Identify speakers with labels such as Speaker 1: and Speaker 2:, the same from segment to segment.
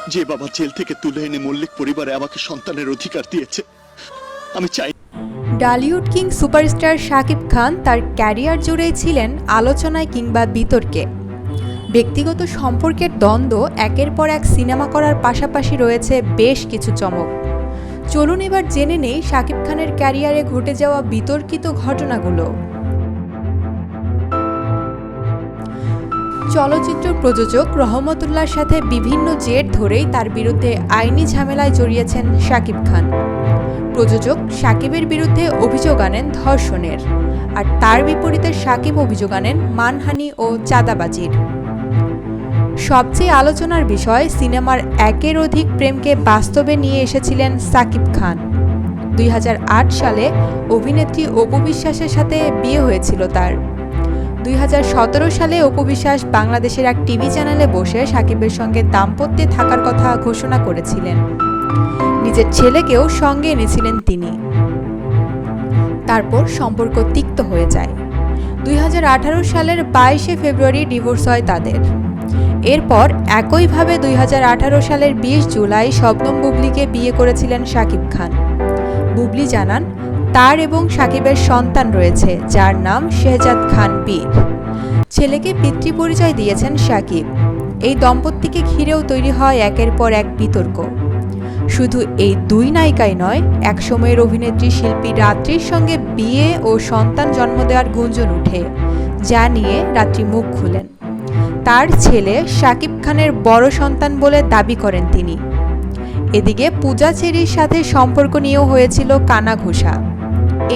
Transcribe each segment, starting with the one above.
Speaker 1: যে বাবা জেল থেকে তুলে এনে মল্লিক পরিবারে আমাকে সন্তানের অধিকার দিয়েছে, আমি চাই।
Speaker 2: ডালিউড কিং সুপারস্টার শাকিব খান তার ক্যারিয়ার জুড়েই ছিলেন আলোচনায় কিংবা বিতর্কে। ব্যক্তিগত সম্পর্কের দ্বন্দ্ব, একের পর এক সিনেমা করার পাশাপাশি রয়েছে বেশ কিছু চমক। চলুন এবার জেনে নেই শাকিব খানের ক্যারিয়ারে ঘটে যাওয়া বিতর্কিত ঘটনাগুলো। চলচ্চিত্র প্রযোজক রহমতুল্লাহর সাথে বিভিন্ন জের ধরেই তার বিরুদ্ধে আইনি ঝামেলায় জড়িয়েছেন শাকিব খান। প্রযোজক শাকিবের বিরুদ্ধে অভিযোগ আনেন ধর্ষণের, আর তার বিপরীতে শাকিব অভিযোগ আনেন মানহানি ও চাঁদাবাজির। সবচেয়ে আলোচনার বিষয়, সিনেমার একের অধিক প্রেমকে বাস্তবে নিয়ে এসেছিলেন শাকিব খান। 2008 সালে অভিনেত্রী অপু বিশ্বাসের সাথে বিয়ে হয়েছিল তার। 2017 সালে অপু বিশ্বাস বাংলাদেশের এক টিভি চ্যানেলে বসে শাকিবের সঙ্গে দাম্পত্যে থাকার কথা ঘোষণা করেছিলেন। নিজের ছেলেকেও সঙ্গে এনেছিলেন তিনি। তারপর সম্পর্ক তিক্ত হয়ে যায়। 2018 সালের 22শে ফেব্রুয়ারি ডিভোর্স হয় তাদের। এরপর একইভাবে 2018 সালের 20 জুলাই শবনম বুবলিকে বিয়ে করেছিলেন শাকিব খান। বুবলি জানান, তার এবং শাকিবের সন্তান রয়েছে, যার নাম শেহজাদ খান বীর। ছেলেকে পিতৃপরিচয় দিয়েছেন শাকিব। এই দম্পতিকে ঘিরেও তৈরি হয় একের পর এক বিতর্ক। শুধু এই দুই নায়িকাই নয়, একসময়ের অভিনেত্রী শিল্পী রাত্রির সঙ্গে বিয়ে ও সন্তান জন্ম দেওয়ার গুঞ্জন উঠে, যা নিয়ে রাত্রি মুখ খুলেন। তার ছেলে শাকিব খানের বড় সন্তান বলে দাবি করেন তিনি। এদিকে পূজা চেরির সাথে সম্পর্ক নিয়েও হয়েছিল কানাঘুষা।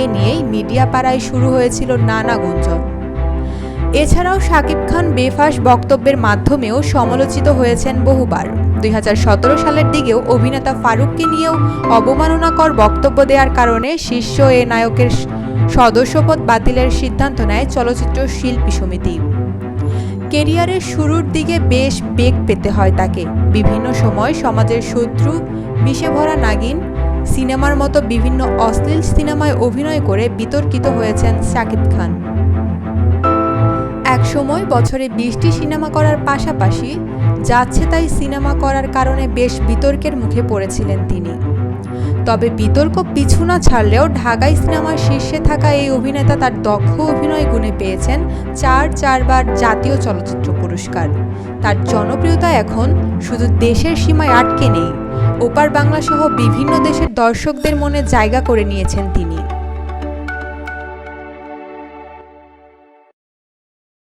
Speaker 2: এ নিয়েই মিডিয়া পাড়ায় শুরু হয়েছিল নানা গুঞ্জন। এছাড়াও শাকিব খান বেফাঁস বক্তব্যের মাধ্যমেও সমালোচিত হয়েছেন বহুবার। 2017 সালের দিকেও অভিনেতা ফারুককে নিয়েও অবমাননাকর বক্তব্য দেওয়ার কারণে শীর্ষ এ নায়কের সদস্যপদ বাতিলের সিদ্ধান্ত নেয় চলচ্চিত্র শিল্পী সমিতি। কেরিয়ারের শুরুর দিকে বেশ বেগ পেতে হয় তাকে। বিভিন্ন সময় সমাজের শত্রু, বিষে ভরা নাগিন সিনেমার মতো বিভিন্ন অশ্লীল সিনেমায় অভিনয় করে বিতর্কিত হয়েছেন শাকিব খান। এক সময় বছরে 20টি সিনেমা করার পাশাপাশি যাচ্ছে তাই সিনেমা করার কারণে বেশ বিতর্কের মুখে পড়েছিলেন তিনি। তবে বিতর্ক পিছু না ছাড়লেও ঢাকাই সিনেমার শীর্ষে থাকা এই অভিনেতা তার দক্ষ অভিনয় গুণে পেয়েছেন 4বার জাতীয় চলচ্চিত্র পুরস্কার। তার জনপ্রিয়তা এখন শুধু দেশের সীমায় আটকে নেই, ওপার বাংলা সহ বিভিন্ন দেশের দর্শকদের মনে জায়গা করে নিয়েছেন তিনি।